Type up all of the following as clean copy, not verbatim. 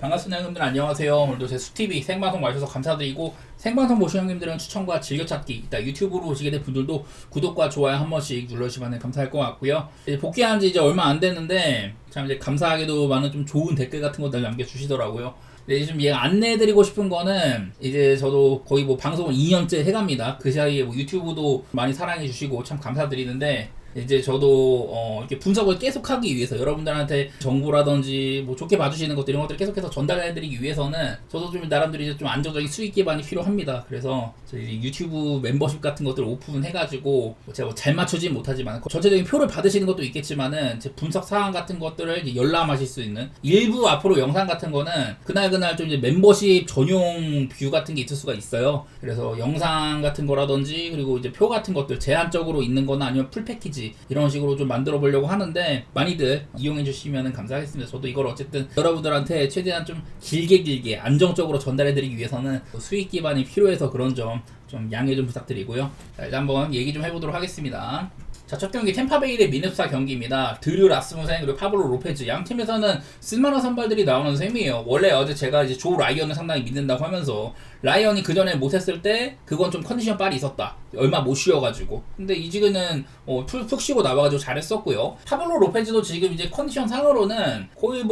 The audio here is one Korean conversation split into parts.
반갑습니다 형님들, 안녕하세요. 오늘도 제 수TV 생방송 와주셔서 감사드리고, 생방송 보시는 형님들은 추천과 즐겨찾기, 이따 유튜브로 오시게 된 분들도 구독과 좋아요 한 번씩 눌러주시면 감사할 것 같고요. 이제 복귀한 지 이제 얼마 안 됐는데 참 이제 감사하게도 많은 좀 좋은 댓글 같은 것들 남겨주시더라고요. 근데 지금 얘가 안내해드리고 싶은 거는, 이제 저도 거의 뭐 방송을 2년째 해갑니다. 그 사이에 뭐 유튜브도 많이 사랑해주시고 참 감사드리는데, 이제 저도 이렇게 분석을 계속하기 위해서 여러분들한테 정보라든지 뭐 좋게 봐주시는 것들, 이런 것들 계속해서 전달해드리기 위해서는 저도 좀 나름대로 이제 좀 안정적인 수익 기반이 필요합니다. 그래서 저희 유튜브 멤버십 같은 것들 오픈해가지고 제가 뭐 잘 맞추진 못하지만 전체적인 표를 받으시는 것도 있겠지만은 제 분석 사항 같은 것들을 이제 열람하실 수 있는 일부 앞으로 영상 같은 거는 그날 좀 이제 멤버십 전용 뷰 같은 게 있을 수가 있어요. 그래서 영상 같은 거라든지, 그리고 이제 표 같은 것들 제한적으로 있는 거나 아니면 풀 패키지 이런 식으로 좀 만들어 보려고 하는데, 많이들 이용해 주시면 감사하겠습니다. 저도 이걸 어쨌든 여러분들한테 최대한 좀 길게 안정적으로 전달해 드리기 위해서는 수익 기반이 필요해서 그런 점 좀 양해 좀 부탁드리고요. 자, 이제 한번 얘기 좀 해보도록 하겠습니다. 자, 첫 경기 템파베이 대 미네소타 경기입니다. 드류 라스무센 그리고 파블로 로페즈, 양 팀에서는 쓸만한 선발들이 나오는 셈이에요. 원래 어제 제가 이제 조 라이언을 상당히 믿는다고 하면서, 라이언이 그 전에 못했을 때 그건 좀 컨디션 빨이 있었다, 얼마 못 쉬어가지고. 근데 이지그는 푹 쉬고 나와가지고 잘했었고요. 파블로 로페즈도 지금 이제 컨디션 상으로는 거의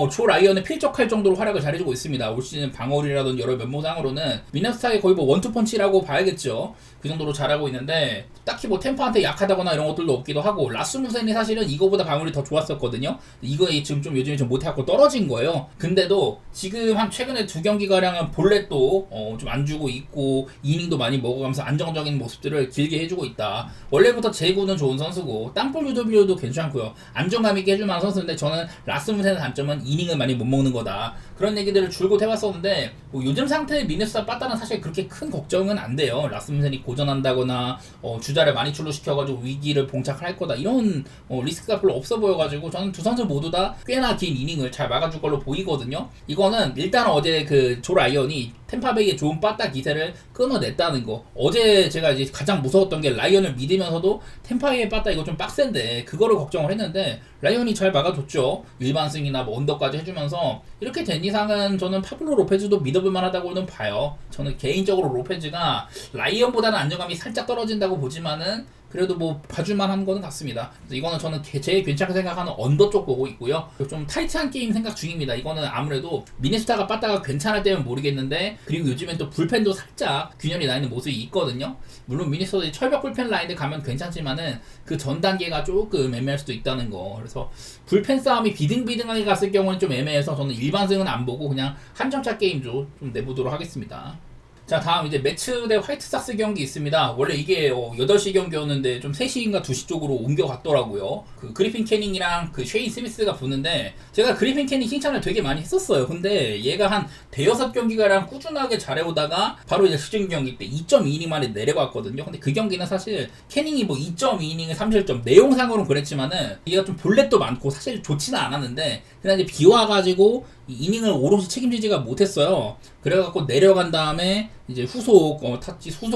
조 라이언에 필적할 정도로 활약을 잘해주고 있습니다. 올 시즌 방어율이라든지 여러 면모상으로는 미네소타의 거의 원투펀치라고 봐야겠죠. 그 정도로 잘하고 있는데, 딱히 뭐 템파한테 약하다거나 이런 것들도 없기도 하고, 라스무센이 사실은 이거보다 방어율이 더 좋았었거든요. 이거에 지금 좀 요즘에 좀 못해갖고 떨어진 거예요. 근데도 지금 한 최근에 2경기가량은 볼넷도 좀 안 주고 있고, 이닝도 많이 먹어가면서 안정적인 모습들을 길게 해주고 있다. 원래부터 제구는 좋은 선수고, 땅볼 유도비료도 괜찮고요. 안정감 있게 해줄 만한 선수인데, 저는 라스무센의 단점은 이닝을 많이 못 먹는 거다, 그런 얘기들을 줄곧 해왔었는데, 뭐 요즘 상태의 미네소타 빠따는 사실 그렇게 큰 걱정은 안 돼요. 라스무센이 고전한다거나 주자를 많이 출루시켜가지고 위기를 봉착할 거다, 이런 리스크가 별로 없어 보여가지고, 저는 두 선수 모두 다 꽤나 긴 이닝을 잘 막아줄 걸로 보이거든요. 이거는 일단 어제 그 조 라이언이 템파베이의 좋은 빠따 기세를 끊어냈다는 거. 어제 제가 이제 가장 무서웠던 게, 라이언을 믿으면서도 템파베이의 빠따 이거 좀 빡센데 그거를 걱정을 했는데, 라이언이 잘 막아줬죠. 일반 승이나 뭐 언더까지 해주면서. 이렇게 된 이상은 저는 파블로 로페즈도 믿어볼 만하다고는 봐요. 저는 개인적으로 로페즈가 라이언보다는 안정감이 살짝 떨어진다고 보지만은 그래도 뭐 봐줄만한 거는 같습니다. 이거는 저는 제일 괜찮게 생각하는 언더 쪽 보고 있고요. 좀 타이트한 게임 생각 중입니다. 이거는 아무래도 미네소타가 빠따가 괜찮을 때면 모르겠는데, 그리고 요즘엔 또 불펜도 살짝 균열이 나 있는 모습이 있거든요. 물론 미네소타 철벽 불펜 라인에 가면 괜찮지만은 그 전 단계가 조금 애매할 수도 있다는 거. 그래서 불펜 싸움이 비등비등하게 갔을 경우는 좀 애매해서 저는 일반승은 안 보고 그냥 한점차 게임 좀 내보도록 하겠습니다. 자, 다음 이제 매츠 대 화이트삭스 경기 있습니다. 원래 이게 8시 경기였는데 좀 3시인가 2시 쪽으로 옮겨갔더라고요. 그 그리핀 캐닝이랑 그 쉐인 스미스가 붙는데, 제가 그리핀 캐닝 칭찬을 되게 많이 했었어요. 근데 얘가 한 대여섯 경기가량 꾸준하게 잘해오다가 바로 이제 시즌 경기 때 2.2이닝 만에 내려갔거든요. 근데 그 경기는 사실 캐닝이 뭐 2.2이닝에 3실점, 내용상으로는 그랬지만은 얘가 좀 볼넷도 많고 사실 좋지는 않았는데, 그냥 이제 비 와가지고 이 이닝을 오롯이 책임지지가 못했어요. 그래갖고 내려간 다음에 이제 후속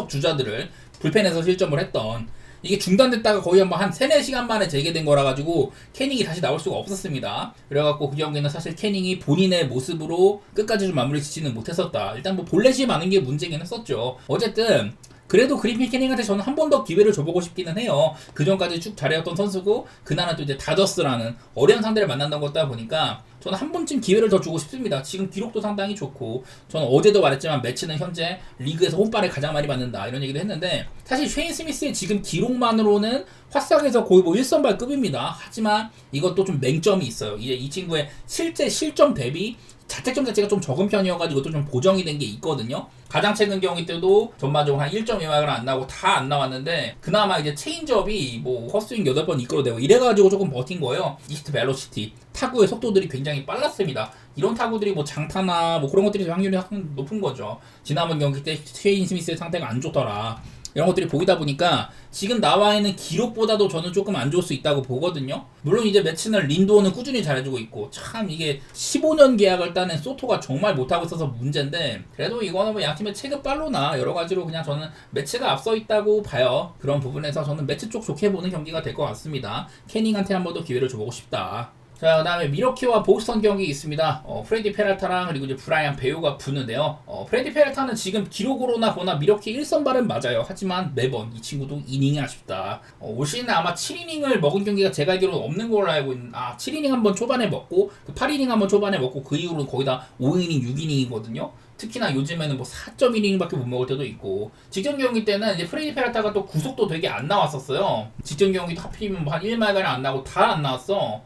주자들을 불펜에서 실점을 했던, 이게 중단됐다가 거의 한 3-4시간 만에 재개된 거라 가지고 캐닝이 다시 나올 수가 없었습니다. 그래갖고 그 경기는 사실 캐닝이 본인의 모습으로 끝까지 좀 마무리 짓지는 못했었다. 일단 뭐 볼넷이 많은 게 문제긴 했었죠. 어쨌든 그래도 그리핀 캐닝한테 저는 한 번 더 기회를 줘보고 싶기는 해요. 그 전까지 쭉 잘해왔던 선수고, 그날은 또 이제 다저스라는 어려운 상대를 만난다는 것다 보니까 저는 한 번쯤 기회를 더 주고 싶습니다. 지금 기록도 상당히 좋고, 저는 어제도 말했지만 매치는 현재 리그에서 홈발을 가장 많이 받는다, 이런 얘기도 했는데, 사실 쉐인 스미스의 지금 기록만으로는 화싹에서 거의 뭐 1선발급입니다. 하지만 이것도 좀 맹점이 있어요. 이제 이 친구의 실제 실점 대비 자책점 자체가 좀 적은 편이어가지고 또 좀 보정이 된 게 있거든요. 가장 최근 경기 때도 전반적으로 한 1.2마크를 안 나오고 다 안 나왔는데, 그나마 이제 체인지업이 뭐 헛스윙 8번 이끌어내고 이래가지고 조금 버틴 거예요. 이스트 벨로시티, 타구의 속도들이 굉장히 빨랐습니다. 이런 타구들이 뭐 장타나 뭐 그런 것들이 확률이 높은 거죠. 지난번 경기 때 쉐인 스미스의 상태가 안 좋더라, 이런 것들이 보이다 보니까 지금 나와 있는 기록보다도 저는 조금 안 좋을 수 있다고 보거든요. 물론 이제 매치는 린도어는 꾸준히 잘해주고 있고, 참 이게 15년 계약을 따낸 소토가 정말 못하고 있어서 문제인데, 그래도 이거는 뭐 양팀의 체급빨로나 여러 가지로 그냥 저는 매치가 앞서 있다고 봐요. 그런 부분에서 저는 매치 쪽 좋게 보는 경기가 될 것 같습니다. 캐닝한테 한 번 더 기회를 줘보고 싶다. 자, 그다음에 미러키와 보스턴 경기 있습니다. 프레디 페랄타랑 그리고 이제 브라이언 베요가 붙는데요. 프레디 페랄타는 지금 기록으로나 보나 미러키 1선발은 맞아요. 하지만 매번 이 친구도 이닝이 아쉽다. 올 시즌에 아마 7이닝을 먹은 경기가 제가 알기로는 없는 걸로 알고 있는. 7이닝 한번 초반에 먹고 8이닝 한번 초반에 먹고 그 이후로는 거의 다 5이닝, 6이닝이거든요. 특히나 요즘에는 뭐 4.1이닝밖에 못 먹을 때도 있고, 직전 경기 때는 이제 프레디 페랄타가 또 구속도 되게 안 나왔었어요. 직전 경기도 하필이면 한 1마일가량 안 나고 다 안 나왔어.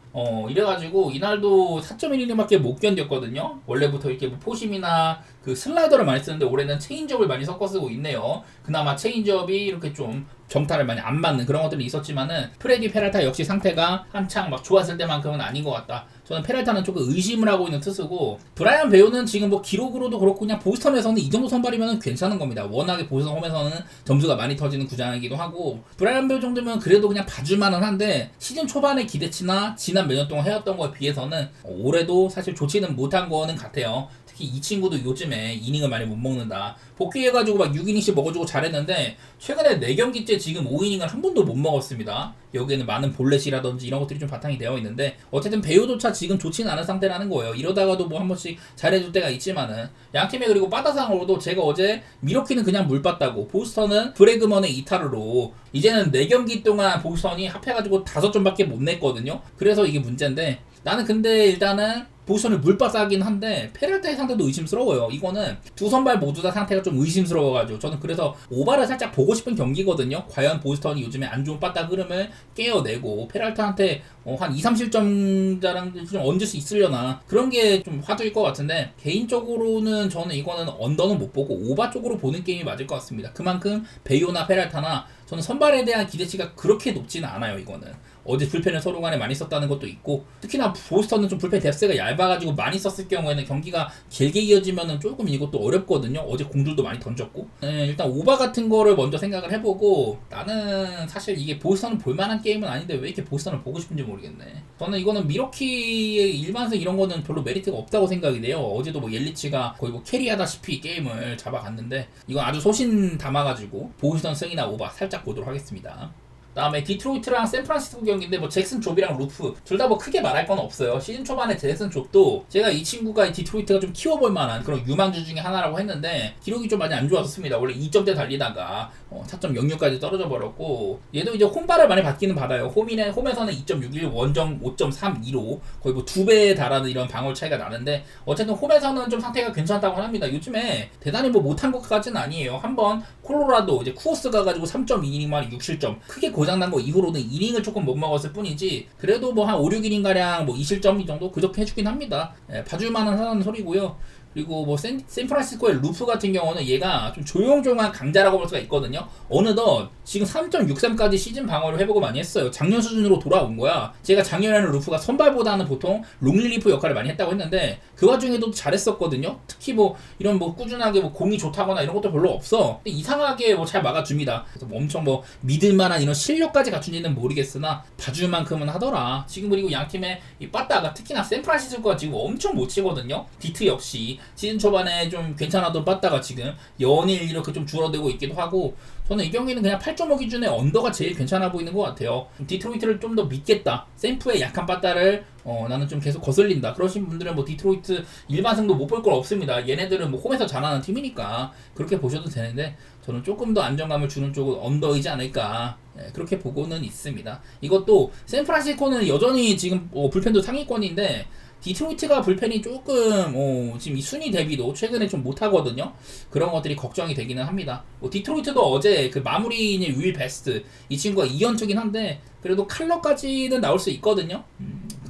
이래가지고 이날도 4.1이닝밖에 못 견뎠거든요. 원래부터 이렇게 뭐 포심이나 그 슬라이더를 많이 쓰는데 올해는 체인지업을 많이 섞어 쓰고 있네요. 그나마 체인지업이 이렇게 좀 정타를 많이 안 맞는 그런 것들이 있었지만은 프레디 페랄타 역시 상태가 한창 막 좋았을 때만큼은 아닌 것 같다. 저는 페랄타는 조금 의심을 하고 있는 투수고, 브라이언 베요는 지금 뭐 기록으로도 그렇고 그냥 보스턴에서는 이 정도 선발이면 괜찮은 겁니다. 워낙에 보스턴 홈에서는 점수가 많이 터지는 구장이기도 하고, 브라이언 베요 정도면 그래도 그냥 봐줄만은 한데, 시즌 초반의 기대치나 지난 몇 년 동안 해왔던 거에 비해서는 올해도 사실 좋지는 못한 거는 같아요. 특히 이 친구도 요즘에 이닝을 많이 못 먹는다. 복귀해가지고 막 6이닝씩 먹어주고 잘했는데 최근에 4경기째 지금 5이닝을 한 번도 못 먹었습니다. 여기에는 많은 볼넷이라든지 이런 것들이 좀 바탕이 되어 있는데, 어쨌든 배우조차 지금 좋지는 않은 상태라는 거예요. 이러다가도 뭐 한 번씩 잘해줄 때가 있지만은, 양팀에 그리고 빠다상으로도 제가 어제 미러키는 그냥 물 봤다고, 보스턴은 브래그먼의 이타르로 이제는 4경기 동안 보스턴이 합해가지고 5점밖에 못 냈거든요. 그래서 이게 문제인데, 나는 근데 일단은 보스턴을 물바싸긴 한데 페랄타의 상태도 의심스러워요. 이거는 두 선발 모두 다 상태가 좀 의심스러워가지고 저는 그래서 오바를 살짝 보고 싶은 경기거든요. 과연 보스턴이 요즘에 안 좋은 빠딱 흐름을 깨어내고 페랄타한테 한 2, 3실점자랑 좀 얹을 수 있으려나, 그런 게 좀 화두일 것 같은데, 개인적으로는 저는 이거는 언더는 못 보고 오바 쪽으로 보는 게임이 맞을 것 같습니다. 그만큼 베이오나 페랄타나 저는 선발에 대한 기대치가 그렇게 높지는 않아요. 이거는 어제 불펜을 서로 간에 많이 썼다는 것도 있고, 특히나 보스턴은 좀 불펜 뎁스가 얇아가지고 많이 썼을 경우에는 경기가 길게 이어지면은 조금 이것도 어렵거든요. 어제 공들도 많이 던졌고. 일단 오바 같은 거를 먼저 생각을 해보고, 나는 사실 이게 보스턴은 볼만한 게임은 아닌데 왜 이렇게 보스턴을 보고 싶은지 모르겠네. 저는 이거는 미러키의 일반승 이런 거는 별로 메리트가 없다고 생각이 돼요. 어제도 뭐 옐리치가 거의 뭐 캐리하다시피 게임을 잡아갔는데, 이건 아주 소신 담아가지고 보스턴 승이나 오바 살짝 보도록 하겠습니다. 다음에 디트로이트랑 샌프란시스코 경기인데, 뭐 잭슨 좁이랑 루프 둘 다 뭐 크게 말할 건 없어요. 시즌 초반에 잭슨 좁도 제가 이 친구가 디트로이트가 좀 키워볼 만한 그런 유망주 중에 하나라고 했는데 기록이 좀 많이 안 좋았습니다. 원래 2점대 달리다가 4.06까지 떨어져 버렸고, 얘도 이제 홈발을 많이 받기는 받아요. 홈에서는 2.61, 원정 5.32로 거의 뭐 2배에 달하는 이런 방울 차이가 나는데, 어쨌든 홈에서는 좀 상태가 괜찮다고 합니다. 요즘에 대단히 뭐 못한 것까지는 아니에요. 한번 콜로라도 이제 쿠오스 가가지고 3.2이닝 만에 6실점, 크게 고장난 거 이후로는 이닝을 조금 못 먹었을 뿐이지, 그래도 뭐 한 5, 6이닝 가량 뭐 2실점 이 정도 그저께 해주긴 합니다. 봐줄만한 하는 소리고요. 그리고 뭐 샌프란시스코의 루프 같은 경우는 얘가 좀 조용조용한 강자라고 볼 수가 있거든요. 어느덧 지금 3.63까지 시즌 방어를 회복을 많이 했어요. 작년 수준으로 돌아온 거야. 제가 작년에는 루프가 선발보다는 보통 롱릴리프 역할을 많이 했다고 했는데 그 와중에도 잘했었거든요. 특히 뭐 이런 뭐 꾸준하게 뭐 공이 좋다거나 이런 것도 별로 없어. 근데 이상하게 뭐 잘 막아줍니다. 그래서 뭐 엄청 뭐 믿을만한 이런 실력까지 갖춘지는 모르겠으나 봐줄 만큼은 하더라. 지금 그리고 양 팀의 이 빠따가 특히나 샌프란시스코가 지금 엄청 못 치거든요. 디트 역시 시즌 초반에 좀 괜찮았던 빠따가 지금 연일 이렇게 좀 줄어들고 있기도 하고, 저는 이 경기는 그냥 8.5 기준에 언더가 제일 괜찮아 보이는 것 같아요. 디트로이트를 좀 더 믿겠다. 샌프의 약한 빠따를 나는 좀 계속 거슬린다. 그러신 분들은 뭐 디트로이트 일반승도 못 볼 건 없습니다. 얘네들은 뭐 홈에서 잘하는 팀이니까 그렇게 보셔도 되는데, 저는 조금 더 안정감을 주는 쪽은 언더이지 않을까, 그렇게 보고는 있습니다. 이것도 샌프란시스코는 여전히 지금 불펜도 상위권인데 디트로이트가 불펜이 조금 지금 이 순위 대비도 최근에 좀 못하거든요. 그런 것들이 걱정이 되기는 합니다. 디트로이트도 어제 그 마무리인의 윌 베스트 이 친구가 2연투긴 한데 그래도 칼러까지는 나올 수 있거든요.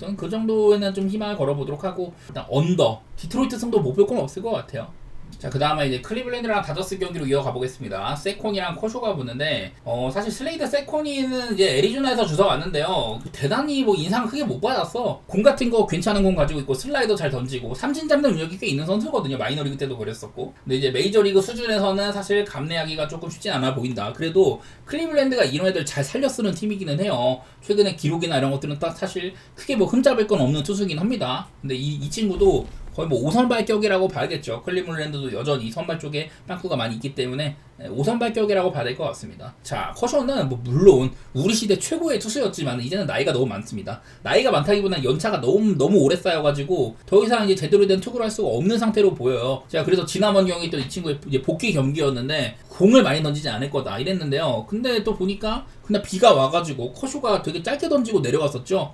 저는 그 정도에는 좀 희망을 걸어보도록 하고, 일단 언더 디트로이트 승도 못 볼 건 없을 것 같아요. 자, 그 다음에 이제 클리블랜드랑 다저스 경기로 이어가 보겠습니다. 세코니랑 코쇼가 붙는데, 사실 슬레이드 세코니는 이제 애리조나에서 주워 왔는데요. 대단히 뭐 인상 크게 못 받았어. 공 같은 거 괜찮은 공 가지고 있고, 슬라이더 잘 던지고, 삼진 잡는 능력이 꽤 있는 선수거든요. 마이너리그 때도 그랬었고. 근데 이제 메이저리그 수준에서는 사실 감내하기가 조금 쉽진 않아 보인다. 그래도 클리블랜드가 이런 애들 잘 살려 쓰는 팀이기는 해요. 최근에 기록이나 이런 것들은 딱 사실 크게 뭐 흠잡을 건 없는 투수긴 합니다. 근데 이 친구도 거의 뭐 5선발 격이라고 봐야겠죠. 클리블랜드도 여전히 선발 쪽에 빵꾸가 많이 있기 때문에 5선발격이라고 봐야 될 것 같습니다. 자, 커쇼는 뭐 물론 우리 시대 최고의 투수였지만 이제는 나이가 너무 많습니다. 나이가 많다기보다는 연차가 너무 오래 쌓여가지고 더 이상 이제 제대로 된 투구를 할 수가 없는 상태로 보여요. 제가 그래서 지난번 경기 또 이 친구의 이제 복귀 경기였는데 공을 많이 던지지 않을 거다 이랬는데요. 근데 또 보니까 그날 비가 와가지고 커쇼가 되게 짧게 던지고 내려갔었죠.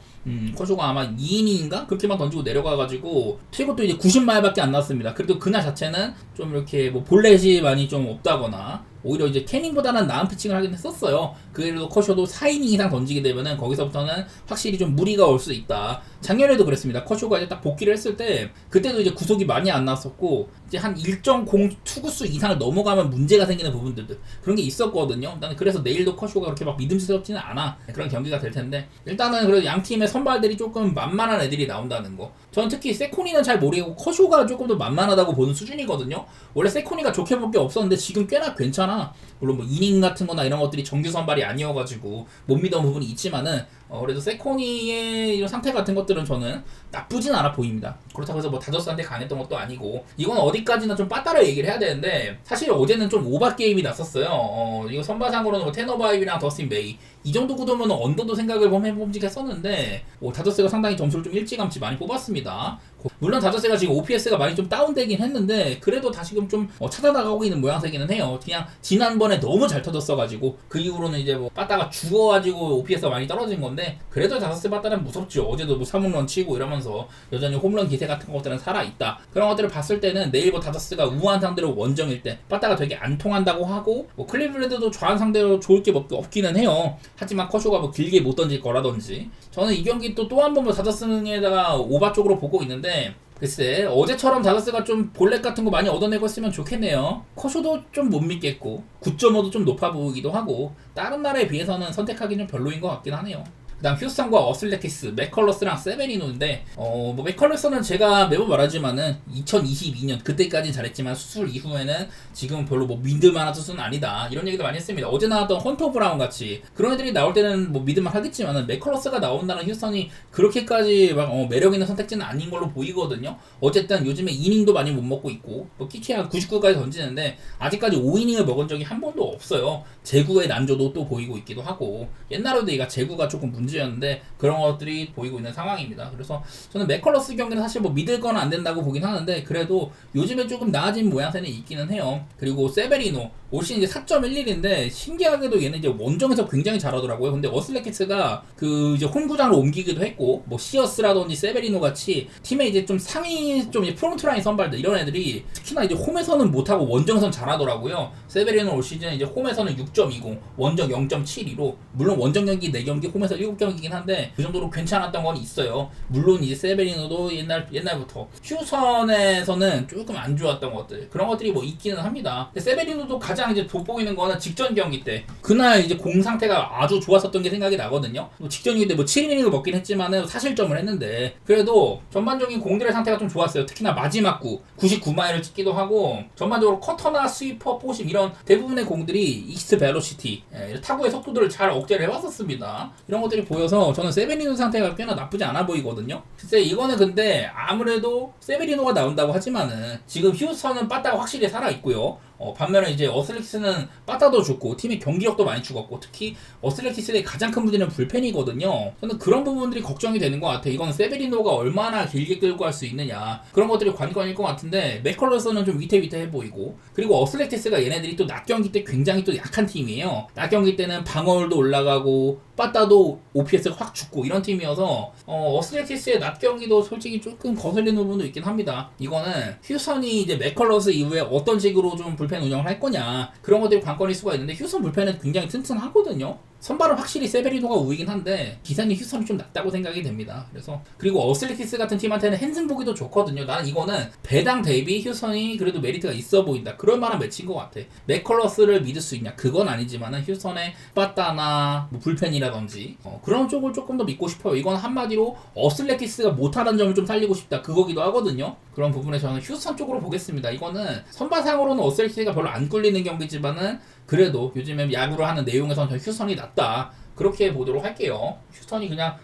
커쇼가 아마 2이닝인가 그렇게만 던지고 내려가가지고 최고 또 이제 90마일밖에 안 났습니다. 그래도 그날 자체는 좀 이렇게 뭐 볼넷이 많이 좀 없다거나 오히려 이제 캐닝보다는 나은 피칭을 하긴 했었어요. 그래도 커쇼도 4이닝 이상 던지게 되면은 거기서부터는 확실히 좀 무리가 올 수 있다. 작년에도 그랬습니다. 커쇼가 이제 딱 복귀를 했을 때 그때도 이제 구속이 많이 안 났었고 이제 한 1.0 투구수 이상을 넘어가면 문제가 생기는 부분들 그런 게 있었거든요. 나는 그래서 내일도 커쇼가 그렇게 막 믿음스럽지는 않아. 그런 경기가 될 텐데 일단은 그래도 양 팀의 선발들이 조금 만만한 애들이 나온다는 거. 저는 특히 세코니는 잘 모르겠고 커쇼가 조금 더 만만하다고 보는 수준이거든요. 원래 세코니가 좋게 볼 게 없었는데 지금 꽤나 괜찮아. 물론 뭐 이닝 같은 거나 이런 것들이 정규 선발이 아니어가지고 못 믿던 부분이 있지만은 그래도 세코니의 이런 상태 같은 것들은 저는 나쁘진 않아 보입니다. 그렇다고 해서 뭐 다저스한테 강했던 것도 아니고 이건 어디까지나 좀 빠따라 얘기를 해야 되는데 사실 어제는 좀 오바 게임이 났었어요. 이거 선발상으로는 뭐 테너바이브랑 더스틴 메이 이 정도 구도면 언더도 생각을 해봄직했었는데 다저스가 상당히 점수를 좀 일찌감치 많이 뽑았습니다. 물론 다저스가 지금 OPS가 많이 좀 다운되긴 했는데 그래도 다시금 좀 찾아나가고 있는 모양새기는 해요. 그냥 지난번에 너무 잘 터졌어가지고 그 이후로는 이제 뭐 빠따가 죽어가지고 OPS가 많이 떨어진 건데 그래도 다저스 빠따는 무섭죠. 어제도 뭐 3홈런 치고 이러면서 여전히 홈런 기세 같은 것들은 살아있다. 그런 것들을 봤을 때는 내일 뭐 다저스가 우한 상대로 원정일 때 빠따가 되게 안 통한다고 하고 뭐 클리블랜드도 좌한 상대로 좋을 게 없기는 해요. 하지만 커쇼가 뭐 길게 못 던질 거라든지 저는 이 경기 또 한 번 뭐 다저스에다가 오바 쪽으로 보고 있는데 글쎄 어제처럼 다저스가 좀 볼넷 같은 거 많이 얻어내고 했으면 좋겠네요. 커쇼도 좀 못 믿겠고 9.5도 좀 높아 보이기도 하고 다른 나라에 비해서는 선택하기는 별로인 것 같긴 하네요. 그 다음 휴스턴과 어슬레티스, 맥컬러스랑 세베리노인데 뭐 맥컬러스는 제가 매번 말하지만은 2022년 그때까지는 잘했지만 수술 이후에는 지금 별로 뭐 믿을만한 투수는 아니다 이런 얘기도 많이 했습니다. 어제 나왔던 헌터 브라운 같이 그런 애들이 나올 때는 뭐 믿을만 하겠지만은 맥컬러스가 나온다는 휴스턴이 그렇게까지 막 매력 있는 선택지는 아닌 걸로 보이거든요. 어쨌든 요즘에 이닝도 많이 못 먹고 있고 뭐 키키야 99까지 던지는데 아직까지 5이닝을 먹은 적이 한 번도 없어요. 제구의 난조도 또 보이고 있기도 하고 옛날에도 얘가 제구가 조금 문제였는데 그런 것들이 보이고 있는 상황입니다. 그래서 저는 맥컬러스 경기는 사실 뭐 믿을 건 안 된다고 보긴 하는데 그래도 요즘에 조금 나아진 모양새는 있기는 해요. 그리고 세베리노 올 시즌 이제 4.11인데 신기하게도 얘는 이제 원정에서 굉장히 잘하더라고요. 근데 어슬레키스가 그 이제 홈구장으로 옮기기도 했고 뭐 시어스라든지 세베리노 같이 팀의 이제 좀 상위 좀 이제 프론트라인 선발들 이런 애들이 특히나 이제 홈에서는 못하고 원정에서는 잘하더라고요. 세베리노 올 시즌 이제 홈에서는 6.20 원정 0.72로 물론 원정 경기 4경기 홈에서 7경기긴 한데 그 정도로 괜찮았던 건 있어요. 물론 이제 세베리노도 옛날부터 휴선에서는 조금 안 좋았던 것들 그런 것들이 뭐 있기는 합니다. 근데 세베리노도 가장 이제 돋보이는 거는 직전 경기 때 그날 이제 공 상태가 아주 좋았었던 게 생각이 나거든요. 뭐 직전 경기 때 뭐 7이닝을 먹긴 했지만은 4실점을 했는데 그래도 전반적인 공들의 상태가 좀 좋았어요. 특히나 마지막 99마일을 찍기도 하고 전반적으로 커터나 스위퍼, 포심 이런 대부분의 공들이 이스트 벨로시티 타구의 속도들을 잘 억제를 해왔었습니다. 이런 것들이 보여서 저는 세베리노 상태가 꽤나 나쁘지 않아 보이거든요. 글쎄 이거는 근데 아무래도 세베리노가 나온다고 하지만은 지금 휴스턴은 빠따가 확실히 살아있고요. 반면에 이제 어슬레티스는 빠따도 좋고 팀의 경기력도 많이 죽었고 특히 어슬레티스의 가장 큰 문제는 불펜이거든요. 저는 그런 부분들이 걱정이 되는 것 같아요. 이건 세베리노가 얼마나 길게 끌고 갈 수 있느냐 그런 것들이 관건일 것 같은데 맥컬러스는 좀 위태위태해 보이고 그리고 어슬레티스가 얘네들이 또 낮 경기 때 굉장히 또 약한 팀이에요. 낮 경기 때는 방어율도 올라가고 빠따도 OPS가 확 죽고 이런 팀이어서 어슬레티스의 낮 경기도 솔직히 조금 거슬리는 부분도 있긴 합니다. 이거는 휴선이 이제 맥컬러스 이후에 어떤 식으로 좀 불펜 운영을 할 거냐 그런 것들이 관건일 수가 있는데 휴선 불펜은 굉장히 튼튼하거든요. 선발은 확실히 세베리노가 우위긴 한데 기사님 휴선이 좀 낫다고 생각이 됩니다. 그래서 그리고 어슬레티스 같은 팀한테는 핸슨 보기도 좋거든요. 나는 이거는 배당 대비 휴선이 그래도 메리트가 있어 보인다. 그럴 만한 매치인 것 같아. 맥컬러스를 믿을 수 있냐? 그건 아니지만은 휴선의 빠따나 뭐 불펜이라든지 그런 쪽을 조금 더 믿고 싶어요. 이건 한마디로 어슬레티스가 못하다는 점을 좀 살리고 싶다. 그거기도 하거든요. 그런 부분에 저는 휴선 쪽으로 보겠습니다. 이거는 선발상으로는 어슬레티스가 별로 안 꿀리는 경기지만은 그래도 요즘에 야구를 하는 내용에서는 휴선이 낫다. 그렇게 보도록 할게요. 휴스턴이 그냥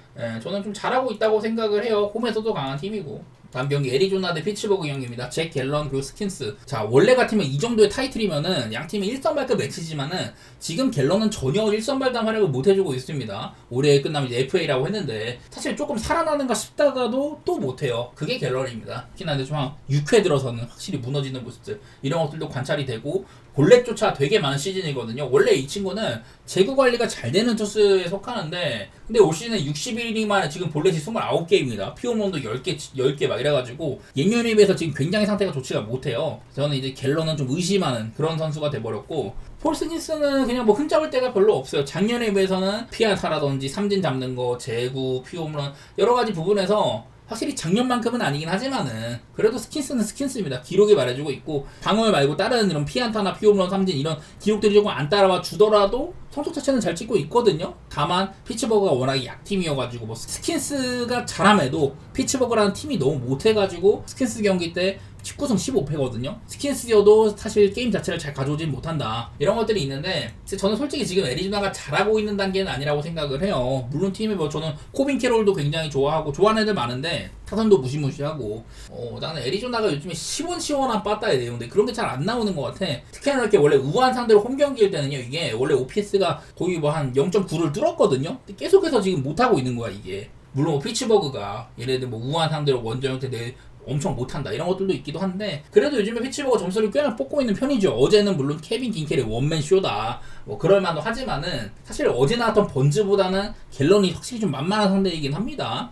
저는 좀 잘하고 있다고 생각을 해요. 홈에서도 강한 팀이고 다음 경기 애리조나 대 피츠버그 경기입니다. 잭 갤런 그리고 스킨스. 자, 원래 같으면 이 정도의 타이틀이면은 양 팀이 1선발급 매치지만은 지금 갤런은 전혀 1선발단 활약을 못 해주고 있습니다. 올해 끝나면 이제 FA라고 했는데 사실 조금 살아나는가 싶다가도 또 못해요. 그게 갤런입니다. 특히나 이제 좀 한 6회 들어서는 확실히 무너지는 모습들 이런 것들도 관찰이 되고 볼넷조차 되게 많은 시즌이거든요. 원래 이 친구는 제구 관리가 잘 되는 투수에 속하는데 근데 올 시즌에 61이닝 만에 지금 볼넷이 29개입니다. 피홈런도 10개 막 이래가지고 예년에 비해서 지금 굉장히 상태가 좋지가 못해요. 저는 이제 갤런은 좀 의심하는 그런 선수가 돼버렸고 폴 스킨스는 그냥 뭐 흠잡을 데가 별로 없어요. 작년에 비해서는 피안타라든지 삼진 잡는 거, 제구, 피홈런 여러 가지 부분에서 확실히 작년만큼은 아니긴 하지만은 그래도 스킨스는 스킨스입니다. 기록이 말해주고 있고 방어를 말고 다른 이런 피안타나 피홈런 삼진 이런 기록들이 조금 안 따라와 주더라도 성적 자체는 잘 찍고 있거든요. 다만 피츠버그가 워낙에 약팀이어가지고 뭐 스킨스가 잘함에도 피츠버그라는 팀이 너무 못해가지고 스킨스 경기 때 19승 15패거든요. 스킨스여도 사실 게임 자체를 잘 가져오진 못한다. 이런 것들이 있는데 저는 솔직히 지금 애리조나가 잘하고 있는 단계는 아니라고 생각을 해요. 물론 팀에 뭐 저는 코빈 캐롤도 굉장히 좋아하고 좋아하는 애들 많은데 타선도 무시무시하고 나는 애리조나가 요즘에 시원시원한 빠따의 내용인데 그런 게 잘 안 나오는 것 같아. 특히나 이렇게 원래 우한 상대로 홈 경기일 때는요 이게 원래 OPS가 거의 뭐 한 0.9를 뚫었거든요. 근데 계속해서 지금 못하고 있는 거야 이게. 물론 피츠버그가 얘네들 뭐 우한 상대로 원정 형태 내 엄청 못한다 이런 것들도 있기도 한데 그래도 요즘에 피츠버그 점수를 꽤나 뽑고 있는 편이죠. 어제는 물론 케빈 긴켈의 원맨 쇼다 뭐 그럴만도 하지만은 사실 어제 나왔던 번즈보다는 갤런이 확실히 좀 만만한 상대이긴 합니다.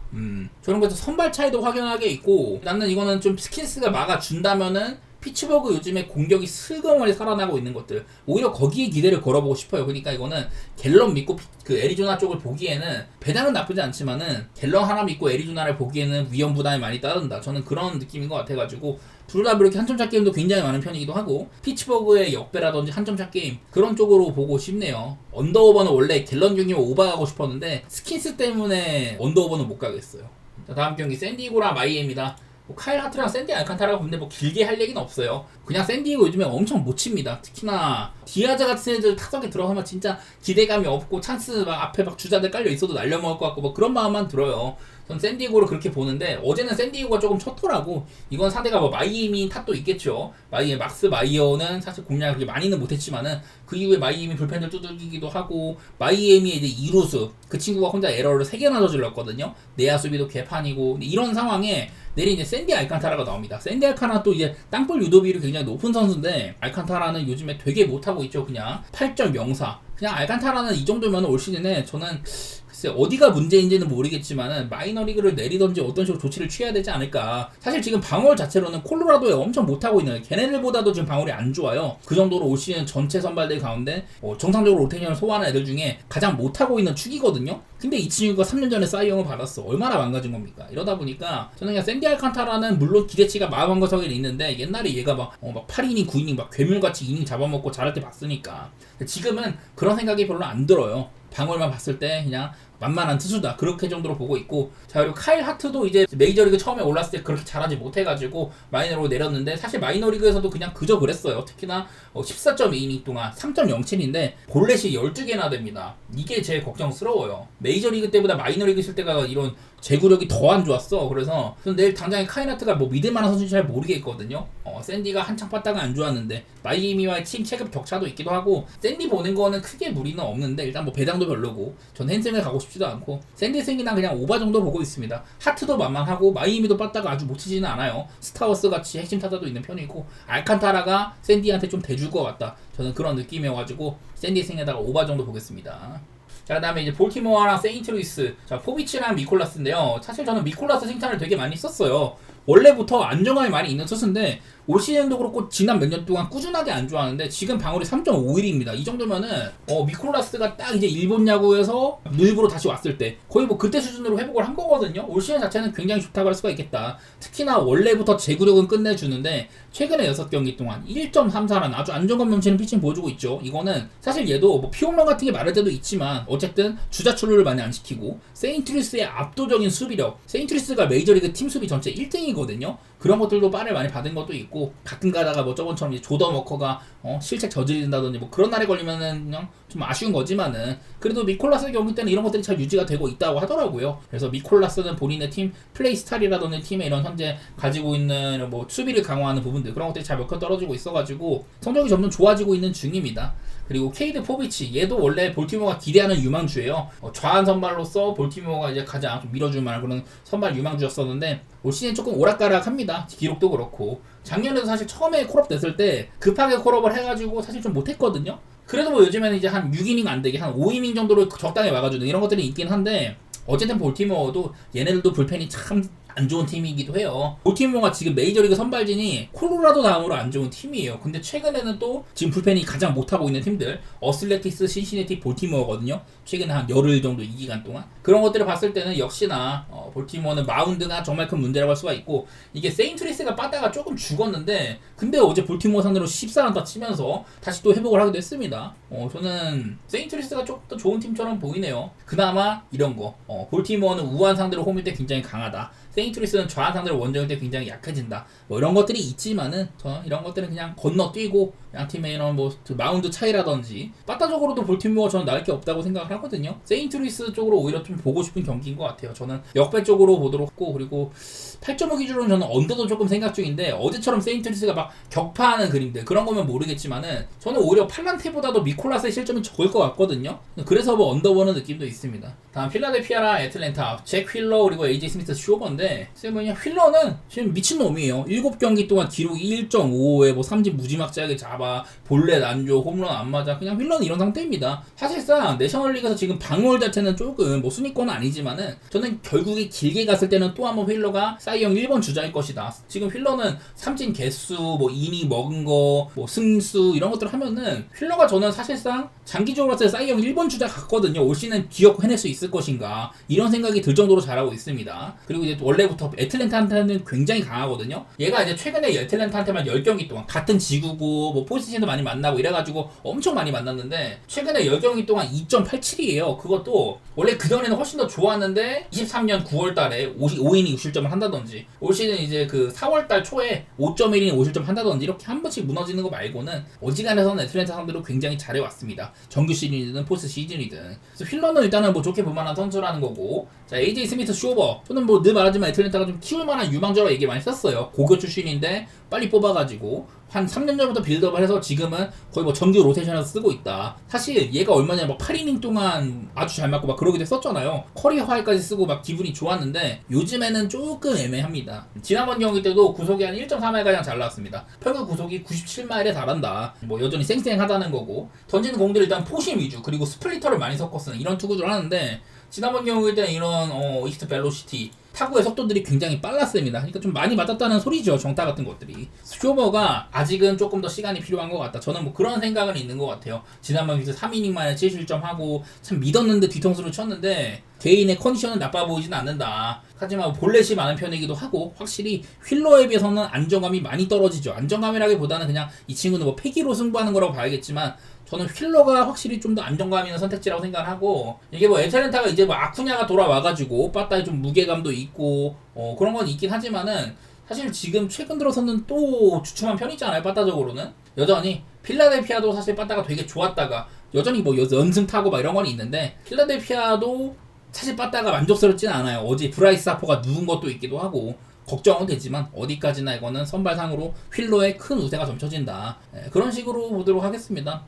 저런 것도 선발 차이도 확연하게 있고 나는 이거는 좀 스킨스가 막아준다면은 피츠버그 요즘에 공격이 슬그머니 살아나고 있는 것들 오히려 거기에 기대를 걸어보고 싶어요. 그러니까 이거는 갤런 믿고 그 애리조나 쪽을 보기에는 배당은 나쁘지 않지만은 갤런 하나 믿고 애리조나를 보기에는 위험 부담이 많이 따른다. 저는 그런 느낌인 것 같아가지고 둘 다 이렇게 한점차 게임도 굉장히 많은 편이기도 하고 피츠버그의 역배라든지 한점차 게임 그런 쪽으로 보고 싶네요. 언더오버는 원래 갤런 중이면 오버가고 싶었는데 스킨스 때문에 언더오버는 못 가겠어요. 자, 다음 경기 샌디에고랑 마이애미입니다. 뭐 카일 하트랑 샌디 알칸타라가 근데 뭐 길게 할 얘기는 없어요. 그냥 샌디에고 요즘에 엄청 못 칩니다. 특히나 디아즈 같은 애들 타석에 들어가면 진짜 기대감이 없고 찬스 막 앞에 막 주자들 깔려 있어도 날려먹을 것 같고 뭐 그런 마음만 들어요. 전 샌디에고를 그렇게 보는데 어제는 샌디에고가 조금 쳤더라고. 이건 상대가 뭐 마이애미 탓도 있겠죠. 막스 마이어는 사실 공략을 그렇게 많이는 못했지만은 그 이후에 마이애미 불펜들 두들기기도 하고 마이애미의 이제 이루수 그 친구가 혼자 에러를 3개나 저질렀거든요. 내야 수비도 개판이고 이런 상황에 내일 이제 샌디 알칸타라가 나옵니다. 샌디 알칸타 또 이제 땅볼 유도비율이 굉장히 높은 선수인데 알칸타라는 요즘에 되게 못하고 있죠. 그냥 8.04 그냥 알칸타라는 이 정도면 올 시즌에 저는 글쎄 어디가 문제인지는 모르겠지만은 마이너리그를 내리던지 어떤 식으로 조치를 취해야 되지 않을까. 사실 지금 방어율 자체로는 콜로라도에 엄청 못하고 있는 걔네들보다도 지금 방어율이 안 좋아요. 그 정도로 올 시즌 전체 선발들 가운데 정상적으로 로테이션을 소화하는 애들 중에 가장 못하고 있는 축이거든요. 근데 이 친구가 3년 전에 싸이영을 받았어. 얼마나 망가진 겁니까? 이러다 보니까 저는 그냥 샌디 알칸타라는 물론 기대치가 마음한거석에 있는데 옛날에 얘가 막 8이닝 9이닝 막 괴물같이 이닝 잡아먹고 잘할 때 봤으니까 지금은 그런 생각이 별로 안 들어요. 방어만 봤을 때 그냥 만만한 투수다 그렇게 정도로 보고 있고 자 그리고 카일 하트도 이제 메이저리그 처음에 올랐을 때 그렇게 잘하지 못해가지고 마이너로 내렸는데 사실 마이너리그에서도 그냥 그저 그랬어요. 특히나 14.2이닝 동안 3.07인데 볼넷이 12개나 됩니다. 이게 제일 걱정스러워요. 메이저리그 때보다 마이너리그 있을 때가 이런 제구력이 더 안 좋았어. 그래서 내일 당장에 카일 하트가 뭐 믿을만한 선수인지 잘 모르겠거든요. 샌디가 한창 빠따가 안 좋았는데 마이애미와의 팀 체급 격차도 있기도 하고 샌디 보는 거는 크게 무리는 없는데 일단 뭐 배당도 별로고 전 헨슨에 가고 싶지도 않고 샌디 생기나 그냥 오바 정도 보고 있습니다. 하트도 만만하고 마이애미도 빠따가 아주 못 치지는 않아요. 스타워스 같이 핵심 타자도 있는 편이고 알칸타라가 샌디한테 좀 대줄 것 같다. 저는 그런 느낌이어가지고 샌디 생에다가 오바 정도 보겠습니다. 자, 그 다음에 이제 볼티모어랑 세인트루이스. 자, 포비치랑 미콜라스인데요. 사실 저는 미콜라스 칭찬을 되게 많이 썼어요. 원래부터 안정감이 많이 있는 투수인데 올 시즌도 그렇고 지난 몇 년 동안 꾸준하게 안 좋아하는데 지금 방어율이 3.51입니다. 이 정도면은 미콜라스가 딱 이제 일본 야구에서 일부로 다시 왔을 때 거의 뭐 그때 수준으로 회복을 한 거거든요. 올 시즌 자체는 굉장히 좋다고 할 수가 있겠다. 특히나 원래부터 제구력은 끝내주는데 최근에 6경기 동안 1.34라는 아주 안정감 넘치는 피칭 보여주고 있죠. 이거는 사실 얘도 뭐 피홈런 같은 게 많을 때도 있지만 어쨌든 주자 출루를 많이 안 시키고 세인트루이스의 압도적인 수비력 세인트루이스가 메이저리그 팀 수비 전체 1등이거든요. 그런 것들도 빠를 많이 받은 것도 있고, 가끔 가다가 뭐 저번처럼 이제 조던 워커가 실책 저지른다든지 뭐 그런 날에 걸리면은 그냥 좀 아쉬운 거지만은, 그래도 미콜라스의 경우 때는 이런 것들이 잘 유지가 되고 있다고 하더라고요. 그래서 미콜라스는 본인의 팀 플레이 스타일이라든지 팀의 이런 현재 가지고 있는 뭐 수비를 강화하는 부분들, 그런 것들이 잘 몇 번 떨어지고 있어가지고 성적이 점점 좋아지고 있는 중입니다. 그리고 케이드 포비치, 얘도 원래 볼티모어가 기대하는 유망주예요. 좌한 선발로서 볼티모어가 이제 가장 좀 밀어줄 만한 그런 선발 유망주였었는데, 올 시즌 조금 오락가락합니다. 기록도 그렇고, 작년에도 사실 처음에 콜업 됐을 때 급하게 콜업을 해가지고 사실 좀 못했거든요. 그래도 뭐 요즘에는 이제 한 6이닝 안 되게 한 5이닝 정도로 적당히 막아주는 이런 것들이 있긴 한데, 어쨌든 볼티모어도 얘네들도 불펜이 참 안 좋은 팀이기도 해요. 볼티모어가 지금 메이저리그 선발진이 콜로라도 다음으로 안 좋은 팀이에요. 근데 최근에는 또 지금 불펜이 가장 못하고 있는 팀들, 어슬레틱스, 신시내티, 볼티모어거든요. 최근에 한 열흘 정도 이 기간 동안. 그런 것들을 봤을 때는 역시나 볼티모어는 마운드가 정말 큰 문제라고 할 수가 있고, 이게 세인트루이스가 빠다가 조금 죽었는데, 근데 어제 볼티모어 상대로 14란타 치면서 다시 또 회복을 하기도 했습니다. 저는 세인트루이스가 조금 더 좋은 팀처럼 보이네요. 그나마 이런 거, 볼티모어는 우한 상대로 홈일 때 굉장히 강하다, 세인트루이스는 좌한 상대로 원정일 때 굉장히 약해진다, 뭐 이런 것들이 있지만은 저는 이런 것들은 그냥 건너뛰고 양 팀의 이런 뭐 마운드 차이라든지 빠따적으로도 볼티모어 저는 나을 게 없다고 생각을 하거든요. 세인트루이스 쪽으로 오히려 좀 보고 싶은 경기인 것 같아요. 저는 역배 쪽으로 보도록 했고, 그리고 8.5 기준으로는 저는 언더도 조금 생각 중인데, 어제처럼 세인트루이스가 막 격파하는 그림들 그런 거면 모르겠지만은 저는 오히려 팔란테보다도 미콜라스의 실점이 적을 것 같거든요. 그래서 뭐 언더 보는 느낌도 있습니다. 다음 필라델피아랑 애틀랜타, 잭 휠러 그리고 AJ 스미스 쇼버인데, 그냥 휠러는 지금 미친놈이에요. 7경기 동안 기록이 1.55에 뭐 삼진 무지막지하게 잡아, 볼넷 안 줘, 홈런 안 맞아, 그냥 휠러는 이런 상태입니다. 사실상 내셔널리그에서 지금 방어율 자체는 조금 뭐 순위권은 아니지만은, 저는 결국에 길게 갔을 때는 또 한번 휠러가 사이영 1번 주자일 것이다. 지금 휠러는 삼진 개수, 뭐 이닝 먹은 거, 뭐 승수 이런 것들을 하면은 휠러가 저는 사실상 장기적으로 봤을 때 사이영 1번 주자 같거든요. 올 시즌 기억 해낼 수 있을 것인가, 이런 생각이 들 정도로 잘하고 있습니다. 그리고 이제 원래부터 애틀랜타한테는 굉장히 강하거든요. 얘가 이제 최근에 애틀랜타한테만 10경기 동안 같은 지구고 뭐 포지션도 많이 만나고 이래가지고 엄청 많이 만났는데, 최근에 10경기 동안 2.87이에요. 그것도 원래 그전에는 훨씬 더 좋았는데 23년 9월달에 5이닝 6실점을 한다든지, 올 시즌 이제 그 4월달 초에 5.1이닝 5실점 한다든지, 이렇게 한 번씩 무너지는 거 말고는 어지간해서는 애틀랜타 상대로 굉장히 잘해왔습니다. 정규 시즌이든 포스트 시즌이든. 그래서 휠러는 일단은 뭐 좋게 볼만한 선수라는 거고, 자 AJ 스미스 쇼버, 저는 뭐 늘 말하지만 애틀랜타가 좀 키울만한 유망주라고 얘기 많이 썼어요. 고교 출신인데 빨리 뽑아가지고 한 3년 전부터 빌드업을 해서 지금은 거의 뭐 정규 로테이션에서 쓰고 있다. 사실 얘가 얼마 전에 막 8이닝 동안 아주 잘 맞고 막 그러기도 했었잖아요. 커리어 하이까지 쓰고 막 기분이 좋았는데, 요즘에는 조금 애매합니다. 지난번 경기 때도 구속이 한 1.3마일 가량 잘 나왔습니다. 평균 구속이 97마일에 달한다. 뭐 여전히 쌩쌩하다는 거고, 던지는 공들이 일단 포심 위주, 그리고 스플리터를 많이 섞어 쓰는 이런 투구를 하는데, 지난번 경우에 때는 이런 이스트 벨로시티, 타구의 속도들이 굉장히 빨랐습니다. 그러니까 좀 많이 맞았다는 소리죠, 정타 같은 것들이. 쇼버가 아직은 조금 더 시간이 필요한 것 같다. 저는 뭐 그런 생각은 있는 것 같아요. 지난번 3이닝 만에 7실점하고 참 믿었는데 뒤통수를 쳤는데, 개인의 컨디션은 나빠 보이진 않는다. 하지만 볼넷이 많은 편이기도 하고, 확실히 휠러에 비해서는 안정감이 많이 떨어지죠. 안정감이라기보다는 그냥 이 친구는 뭐 패기로 승부하는 거라고 봐야겠지만, 저는 휠러가 확실히 좀 더 안정감 있는 선택지라고 생각을 하고, 이게 뭐 애틀랜타가 이제 뭐 아쿠냐가 돌아와가지고 빠따에 좀 무게감도 있고 그런 건 있긴 하지만은, 사실 지금 최근 들어서는 또 주춤한 편이잖아요. 빠따적으로는 여전히 필라델피아도 사실 빠따가 되게 좋았다가 여전히 뭐 연승 타고 막 이런 건 있는데, 필라델피아도 사실 빠따가 만족스럽진 않아요. 어제 브라이스 하퍼가 누운 것도 있기도 하고 걱정은 되지만, 어디까지나 이거는 선발상으로 휠러의 큰 우세가 점쳐진다. 그런 식으로 보도록 하겠습니다.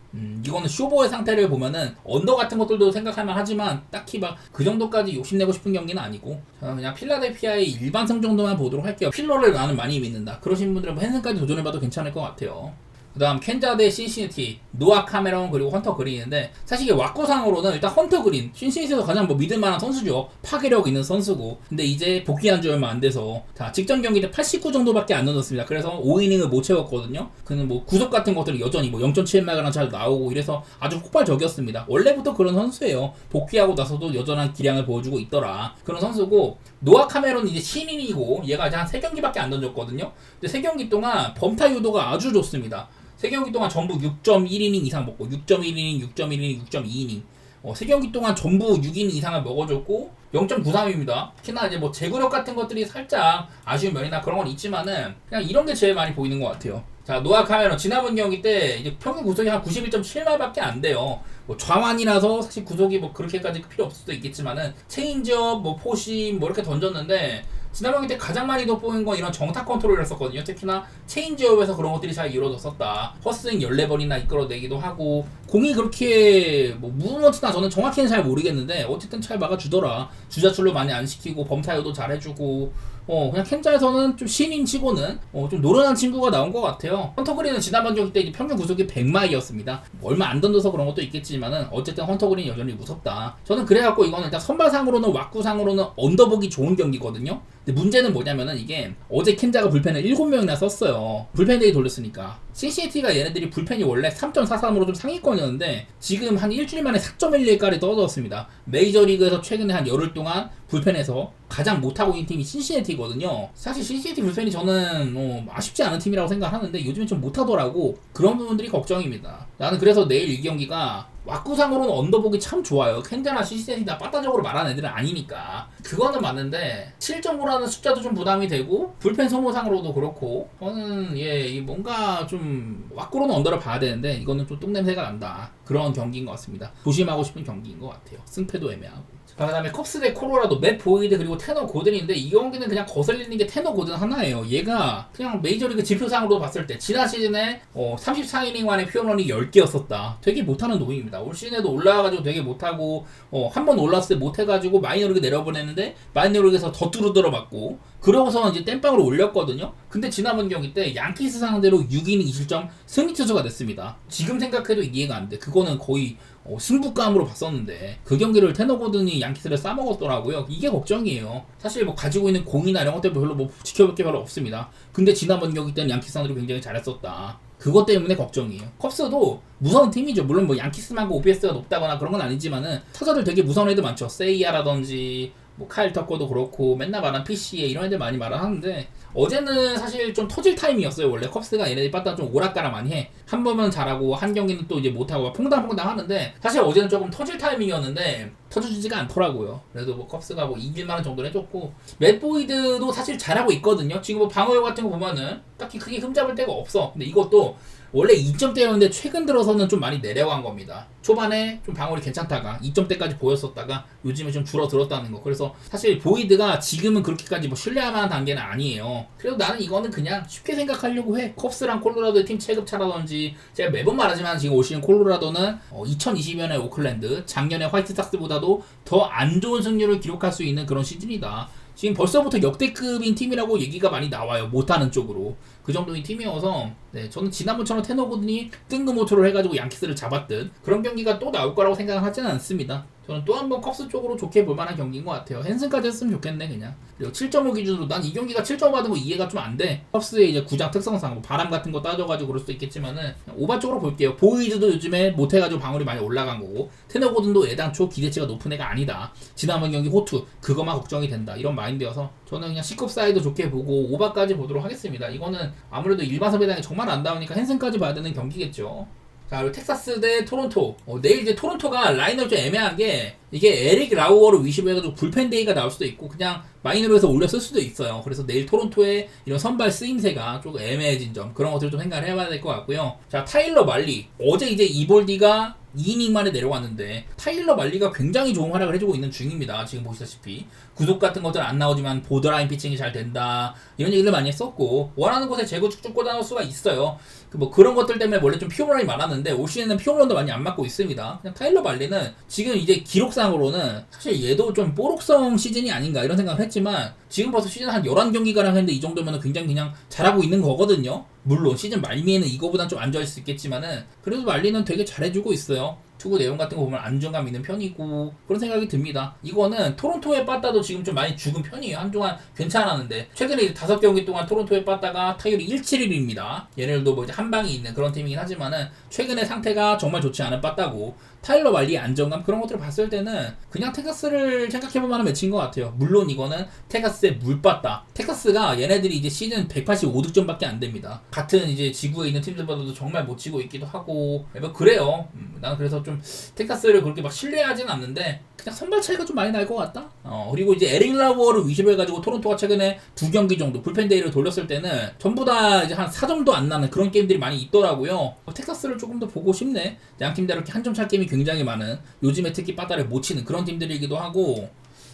이거는 쇼보의 상태를 보면은 언더 같은 것들도 생각할만 하지만, 딱히 막 그 정도까지 욕심내고 싶은 경기는 아니고, 저는 그냥 필라델피아의 일반승 정도만 보도록 할게요. 휠러를 나는 많이 믿는다 그러신 분들은 뭐 헨슨까지 도전해봐도 괜찮을 것 같아요. 그 다음 켄자 대 신시내티, 노아 카메론 그리고 헌터 그린인데, 사실 이게 왁구상으로는 일단 헌터 그린 신시내티에서 가장 뭐 믿을만한 선수죠. 파괴력 있는 선수고, 근데 이제 복귀한 지 얼마 안 돼서 직전 경기 때 89 정도밖에 안 넣었습니다. 그래서 5이닝을 못 채웠거든요. 그는 뭐 구속 같은 것들이 여전히 뭐 0.7마가랑 잘 나오고 이래서 아주 폭발적이었습니다. 원래부터 그런 선수예요. 복귀하고 나서도 여전한 기량을 보여주고 있더라. 그런 선수고, 노아 카메론 이제 신인이고, 얘가 이제 한 3경기밖에 안 던졌거든요. 근데 3경기 동안 범타 유도가 아주 좋습니다. 3경기 동안 전부 6.1이닝 이상 먹고, 6.1이닝, 6.1이닝, 6.2이닝. 3경기 동안 전부 6이닝 이상을 먹어줬고 0.93입니다. 특히나 이제 뭐 제구력 같은 것들이 살짝 아쉬운 면이나 그런 건 있지만은 그냥 이런 게 제일 많이 보이는 것 같아요. 자, 노아 카메론 지난번 경기 때 이제 평균 구속이 한 91.7마일밖에 안 돼요. 뭐 좌완이라서 사실 구속이 뭐 그렇게까지 필요 없을 수도 있겠지만은 체인지업, 뭐 포심 뭐 이렇게 던졌는데 지난번 경기 때 가장 많이 돋보인 건 이런 정타 컨트롤을 했었거든요. 특히나 체인지업에서 그런 것들이 잘 이루어졌었다. 헛스윙 14번이나 이끌어내기도 하고 공이 그렇게 뭐 무너지나 저는 정확히는 잘 모르겠는데 어쨌든 잘 막아주더라. 주자출로 많이 안 시키고 범타율도 잘해주고 그냥 캔자에서는 좀 신인 치고는 좀 노련한 친구가 나온 것 같아요. 헌터그린은 지난번 경기 때 이제 평균 구속이 100마일이었습니다. 얼마 안 던져서 그런 것도 있겠지만은 어쨌든 헌터그린 여전히 무섭다. 저는 그래갖고 이거는 일단 선발상으로는 왁구상으로는 언더보기 좋은 경기거든요. 근데 문제는 뭐냐면은 이게 어제 캔자가 불펜을 7명이나 썼어요. 불펜데이 돌렸으니까. CCAT가 얘네들이 불펜이 원래 3.43으로 좀 상위권이었는데 지금 한 일주일 만에 4.11까지 떨어졌습니다. 메이저리그에서 최근에 한 열흘 동안 불펜에서 가장 못하고 있는 팀이 CCAT거든요. 사실 CCAT 불펜이 저는 아쉽지 않은 팀이라고 생각하는데 요즘에 좀 못하더라고. 그런 부분들이 걱정입니다. 나는 그래서 내일 이 경기가 왁구상으로는 언더보기 참 좋아요. 캔자나 CCAT나 빠따적으로 말하는 애들은 아니니까. 그거는 맞는데 7.5라는 숫자도 좀 부담이 되고 불펜 소모상으로도 그렇고 저는 뭔가 좀 왁구로는 언더를 봐야 되는데 이거는 좀 똥냄새가 난다. 그런 경기인 것 같습니다. 조심하고 싶은 경기인 것 같아요. 승패도 애매하고. 그 다음에 컵스 대 코로라도 맷 보이드 그리고 테너 고든인데 이 경기는 그냥 거슬리는 게 테너 고든 하나예요. 얘가 그냥 메이저리그 지표상으로 봤을 때 지난 시즌에 34이닝 만에 퓨어런이 10개였었다. 되게 못하는 놈입니다. 올 시즌에도 올라와가지고 되게 못하고 한 번 올랐을 때 못해가지고 마이너리그 내려보냈는데 마이너리그에서 더 뚜루들어 맞고 그러고서 이제 땜빵으로 올렸거든요. 근데 지난번 경기 때 양키스 상대로 6이닝 2실점 승리 투수가 됐습니다. 지금 생각해도 이해가 안 돼. 그거는 거의 승부감으로 봤었는데 그 경기를 테너 고든이 양키스를 싸먹었더라고요. 이게 걱정이에요. 사실 뭐 가지고 있는 공이나 이런 것들 별로 뭐 지켜볼 게 별로 없습니다. 근데 지난번 경기 때는 양키스 상대로 굉장히 잘했었다. 그것 때문에 걱정이에요. 컵스도 무서운 팀이죠. 물론 뭐 양키스만고 OPS가 높다거나 그런 건 아니지만은 타자들 되게 무서운 애들 많죠. 세이야라든지 뭐 카일 터커도 그렇고 맨날 말하는 PCA 이런 애들 많이 말하는데 어제는 사실 좀 터질 타임이었어요. 원래 컵스가 얘네들이 빠따 좀 오락가락 많이 해. 한 번은 잘하고 한 경기는 또 이제 못하고 퐁당퐁당 하는데 사실 어제는 조금 터질 타이밍이었는데 터져주지가 않더라고요. 그래도 뭐 컵스가 뭐 이길만한 정도는 해줬고 맷 보이드도 사실 잘하고 있거든요. 지금 뭐 방어력 같은 거 보면은 딱히 크게 흠잡을 데가 없어. 근데 이것도 원래 2점대였는데 최근 들어서는 좀 많이 내려간 겁니다. 초반에 좀 방어력이 괜찮다가 2점대까지 보였었다가 요즘에 좀 줄어들었다는 거. 그래서 사실 보이드가 지금은 그렇게까지 뭐 신뢰할 만한 단계는 아니에요. 그래도 나는 이거는 그냥 쉽게 생각하려고 해. 컵스랑 콜로라도의 팀 체급차라든지 제가 매번 말하지만 지금 올 시즌 콜로라도는 2020년에 오클랜드 작년에 화이트삭스보다도 더 안 좋은 승률을 기록할 수 있는 그런 시즌이다. 지금 벌써부터 역대급인 팀이라고 얘기가 많이 나와요. 못하는 쪽으로. 그 정도인 팀이어서 저는 지난번처럼 테너 고든이 뜬금호투를 해가지고 양키스를 잡았듯 그런 경기가 또 나올 거라고 생각은 하지는 않습니다. 저는 또 한 번 컵스 쪽으로 좋게 볼 만한 경기인 것 같아요. 헨슨까지 했으면 좋겠네 그냥. 그리고 7.5 기준으로 난 이 경기가 7.5 받은 거 이해가 좀 안 돼. 컵스의 이제 구장 특성상 뭐 바람 같은 거 따져가지고 그럴 수도 있겠지만은 오바 쪽으로 볼게요. 보이드도 요즘에 못해가지고 방울이 많이 올라간 거고 테너 고든도 애당초 기대치가 높은 애가 아니다. 지난번 경기 호투 그것만 걱정이 된다. 이런 마인드여서 저는 그냥 C급 사이드 좋게 보고 오바까지 보도록 하겠습니다. 이거는 아무래도 일반 섭외당이 정말 안 나오니까 헨슨까지 봐야 되는 경기겠죠. 자, 그리고 텍사스 대 토론토. 내일 이제 토론토가 라인업 좀 애매한 게 이게 에릭 라우어를 위시브 해가지고 불펜 데이가 나올 수도 있고 그냥 마이너로에서 올렸을 수도 있어요. 그래서 내일 토론토의 이런 선발 쓰임새가 조금 애매해진 점 그런 것들을 좀 생각을 해봐야 될 것 같고요. 자, 타일러 말리. 어제 이제 이볼디가 2이닝 만에 내려왔는데 타일러 말리가 굉장히 좋은 활약을 해주고 있는 중입니다. 지금 보시다시피 구속 같은 것들 안 나오지만 보더라인 피칭이 잘 된다 이런 얘기를 많이 했었고 원하는 곳에 제구 쭉쭉 꽂아놓을 수가 있어요. 뭐 그런 것들 때문에 원래 좀 피홈런이 많았는데 올 시즌은 피홈런도 많이 안 맞고 있습니다. 그냥 타일러 말리는 지금 이제 기록상으로는 사실 얘도 좀 뽀록성 시즌이 아닌가 이런 생각을 했지만 지금 벌써 시즌 한 11경기가량 했는데 이 정도면 굉장히 그냥 잘하고 있는 거거든요. 물론 시즌 말미에는 이거보단 좀 안 좋아질 수 있겠지만은 그래도 말리는 되게 잘해주고 있어요. 투구 내용 같은 거 보면 안정감 있는 편이고 그런 생각이 듭니다. 이거는 토론토의 빠따도 지금 좀 많이 죽은 편이에요. 한동안 괜찮았는데 최근에 5경기 동안 토론토의 빠따가 타율이 1.71입니다. 얘네들도 뭐 이제 한 방이 있는 그런 팀이긴 하지만은 최근에 상태가 정말 좋지 않은 빠따고 타일러 말리의 안정감 그런 것들을 봤을 때는 그냥 텍사스를 생각해볼 만한 매치인 것 같아요. 물론 이거는 텍사스의 물봤다. 텍사스가 얘네들이 이제 시즌 185득점밖에 안 됩니다. 같은 이제 지구에 있는 팀들보다도 정말 못 치고 있기도 하고 뭐 그래요. 나는 그래서 좀 텍사스를 그렇게 막 신뢰하진 않는데 그냥 선발 차이가 좀 많이 날 것 같다. 그리고 이제 에릭 라우어를 위시해가지고 토론토가 최근에 2경기 정도 불펜데이를 돌렸을 때는 전부 다 이제 한 4점도 안 나는 그런 게임들이 많이 있더라고요. 텍사스를 조금 더 보고 싶네. 양 팀 다 이렇게 한 점 차 게임이 굉장히 많은 요즘에 특히 빠따를 못 치는 그런 팀들이기도 하고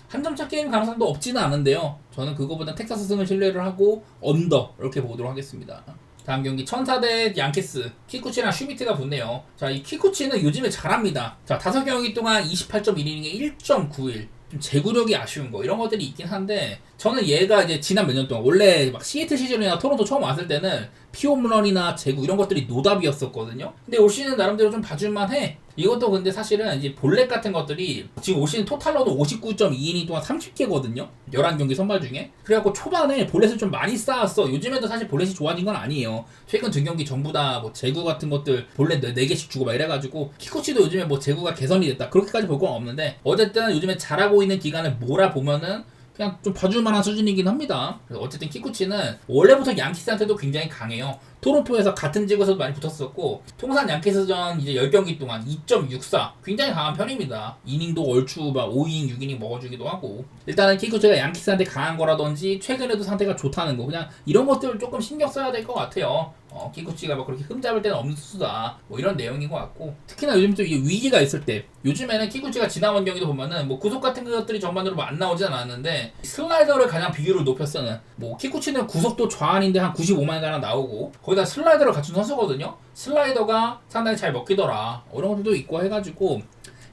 한 점 차 게임 가능성도 없지는 않은데요. 저는 그거보다 텍사스 승을 신뢰를 하고 언더 이렇게 보도록 하겠습니다. 다음 경기 천사 대 양키스 키쿠치랑 슈미트가 붙네요. 자, 이 키쿠치는 요즘에 잘합니다. 자, 5경기 동안 28.1이닝에 1.91 좀 제구력이 아쉬운 거 이런 것들이 있긴 한데 저는 얘가 이제 지난 몇 년 동안 원래 막 시애틀 시즌이나 토론토 처음 왔을 때는 피홈런이나 제구 이런 것들이 노답이었었거든요. 근데 올 시즌 나름대로 좀 봐줄만 해. 이것도 근데 사실은 이제 볼넷 같은 것들이 지금 올 시즌 토탈로도 59.2이닝 동안 30개거든요. 11경기 선발 중에. 그래갖고 초반에 볼넷을 좀 많이 쌓았어. 요즘에도 사실 볼넷이 좋아진 건 아니에요. 최근 2경기 전부 다 뭐 제구 같은 것들 볼넷 4개씩 주고 막 이래가지고 키코치도 요즘에 뭐 제구가 개선이 됐다. 그렇게까지 볼 건 없는데 어쨌든 요즘에 잘하고 있는 기간을 몰아보면은 그냥 좀 봐줄 만한 수준이긴 합니다. 그래서 어쨌든 키쿠치는 원래부터 양키스한테도 굉장히 강해요. 토론토에서 같은 지구에서도 많이 붙었었고 통산 양키스전 이제 10경기 동안 2.64 굉장히 강한 편입니다. 이닝도 얼추 막 5이닝 6이닝 먹어주기도 하고 일단은 키쿠치가 양키스한테 강한 거라든지 최근에도 상태가 좋다는 거 그냥 이런 것들을 조금 신경 써야 될 것 같아요. 키쿠치가 막 그렇게 흠잡을 때는 없는 투수다 뭐 이런 내용인 것 같고 특히나 요즘 또 위기가 있을 때 요즘에는 키쿠치가 지난 경기도 보면은 뭐 구속 같은 것들이 전반적으로 뭐 안 나오진 않았는데 슬라이더를 가장 비율을 높였어는 뭐 키쿠치는 구속도 좌안인데 한 95만에 가량 나오고 거기다 슬라이더를 갖춘 선수거든요. 슬라이더가 상당히 잘 먹히더라 이런 것들도 있고 해가지고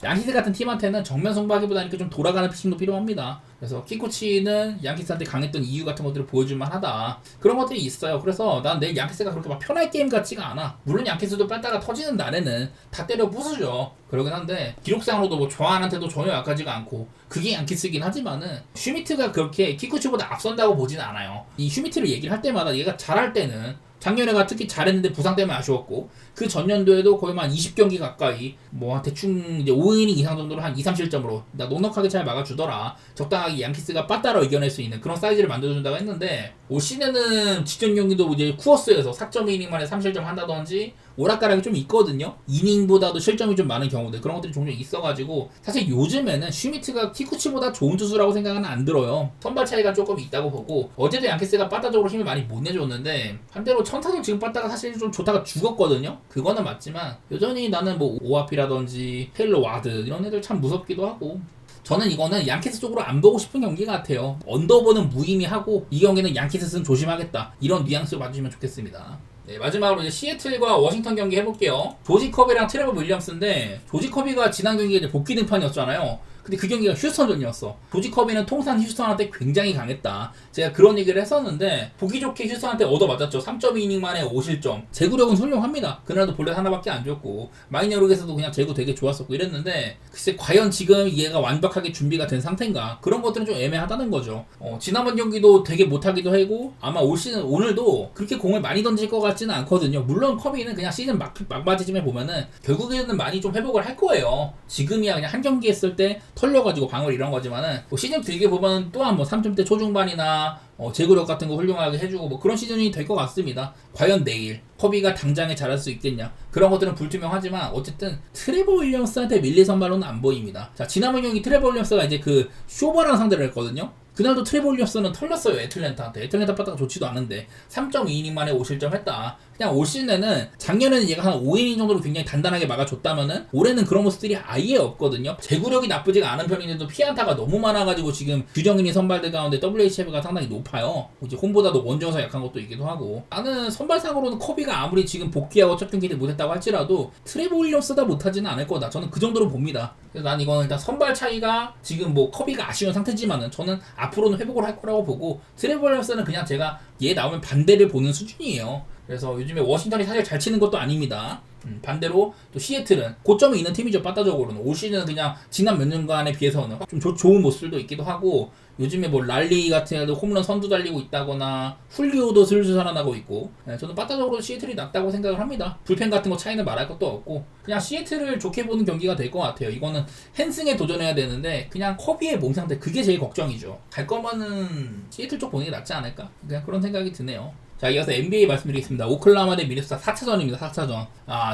양키스 같은 팀한테는 정면 승부하기보다는 좀 돌아가는 피칭도 필요합니다. 그래서 키코치는 양키스한테 강했던 이유 같은 것들을 보여줄만 하다. 그런 것들이 있어요. 그래서 난 내일 양키스가 그렇게 막 편할 게임 같지가 않아. 물론 양키스도 뺐다가 터지는 날에는 다 때려 부수죠. 그러긴 한데 기록상으로도 뭐 조한한테도 전혀 약하지가 않고 그게 양키스긴 하지만은 슈미트가 그렇게 키코치보다 앞선다고 보진 않아요. 이 슈미트를 얘기를 할 때마다 얘가 잘할 때는 작년에가 특히 잘했는데 부상 때문에 아쉬웠고 그 전년도에도 거의 한 20경기 가까이 뭐 대충 이제 5이닝 이상 정도로 한 2, 3실점으로 나 넉넉하게 잘 막아주더라. 적당하게 양키스가 빠따라 이겨낼 수 있는 그런 사이즈를 만들어준다고 했는데 올 시즌에는 직전 경기도 이제 쿠어스에서 4.2이닝 만에 3실점 한다든지 오락가락이 좀 있거든요. 이닝보다도 실점이 좀 많은 경우들 그런 것들이 종종 있어가지고 사실 요즘에는 슈미트가 키쿠치보다 좋은 투수라고 생각은 안 들어요. 선발 차이가 조금 있다고 보고 어제도 양키스가 빠따적으로 힘을 많이 못 내줬는데 반대로 천타도 지금 빠따가 사실 좀 좋다가 죽었거든요. 그거는 맞지만 여전히 나는 뭐 오아피라든지 테일러 와드 이런 애들 참 무섭기도 하고 저는 이거는 양키스 쪽으로 안 보고 싶은 경기 같아요. 언더보는 무의미하고 이 경기는 양키스 승 조심하겠다 이런 뉘앙스로 봐주시면 좋겠습니다. 네, 마지막으로 이제 시애틀과 워싱턴 경기 해볼게요. 조지 커비랑 트레버 윌리엄스인데 조지 커비가 지난 경기에 이제 복귀 등판이었잖아요. 근데 그 경기가 휴스턴전이었어. 조지 커비는 통산 휴스턴한테 굉장히 강했다. 제가 그런 얘기를 했었는데 보기 좋게 휴스턴한테 얻어맞았죠. 3.2이닝 만에 5실점. 제구력은 훌륭합니다. 그날도 볼넷 하나밖에 안 줬고 마이너리그에서도 그냥 제구 되게 좋았었고 이랬는데 글쎄 과연 지금 얘가 완벽하게 준비가 된 상태인가 그런 것들은 좀 애매하다는 거죠. 지난번 경기도 되게 못하기도 하고 아마 올 시즌 오늘도 그렇게 공을 많이 던질 것 같지는 않거든요. 물론 커비는 그냥 시즌 막바지쯤에 보면은 결국에는 많이 좀 회복을 할 거예요. 지금이야 그냥 한 경기 했을 때 털려가지고 방울 이런 거지만은 뭐 시즌 길게 보면 또한 뭐 3점대 초중반이나 제구력 같은 거 훌륭하게 해주고 뭐 그런 시즌이 될 것 같습니다. 과연 내일 커비가 당장에 잘할 수 있겠냐 그런 것들은 불투명하지만 어쨌든 트레버 윌리엄스한테 밀리 선발로는 안 보입니다. 자 지난번 경기 트레버 윌리엄스가 이제 그 쇼버랑 상대를 했거든요. 그날도 트레버 윌리엄스는 털렸어요. 애틀랜타한테. 애틀랜타 빠따가 좋지도 않은데 3.2이닝 만에 5실점 했다. 그냥 올 시즌에는 작년에는 얘가 한 5이닝 정도로 굉장히 단단하게 막아줬다면은 올해는 그런 모습들이 아예 없거든요. 제구력이 나쁘지가 않은 편인데도 피안타가 너무 많아가지고 지금 규정인이 선발들 가운데 WHF가 상당히 높아요. 이제 홈보다도 원정에서 약한 것도 있기도 하고 나는 선발상으로는 커비가 아무리 지금 복귀하고 첫 경기 때 못했다고 할지라도 트레버 윌리엄스보다 못하지는 않을 거다. 저는 그 정도로 봅니다. 그래서 난 이거는 일단 선발 차이가 지금 뭐 커비가 아쉬운 상태지만은 저는 앞으로는 회복을 할 거라고 보고 트레버 윌리엄스는 그냥 제가 얘 나오면 반대를 보는 수준이에요. 그래서 요즘에 워싱턴이 사실 잘 치는 것도 아닙니다. 반대로 또 시애틀은 고점이 있는 팀이죠. 빠따적으로는 올 시즌은 그냥 지난 몇 년간에 비해서는 좀 좋은 모습들도 있기도 하고, 요즘에 뭐 랄리 같은 애도 홈런 선두 달리고 있다거나 훌리오도 슬슬 살아나고 있고, 저는 빠따적으로 시애틀이 낫다고 생각을 합니다. 불펜 같은 거 차이는 말할 것도 없고 그냥 시애틀을 좋게 보는 경기가 될 것 같아요. 이거는 헨승에 도전해야 되는데 그냥 커비의 몸 상태, 그게 제일 걱정이죠. 갈 거면은 시애틀 쪽 보는 게 낫지 않을까, 그냥 그런 생각이 드네요. 자, 이어서 NBA 말씀드리겠습니다. 오클라호마 대 미네소타 4차전입니다. 4차전.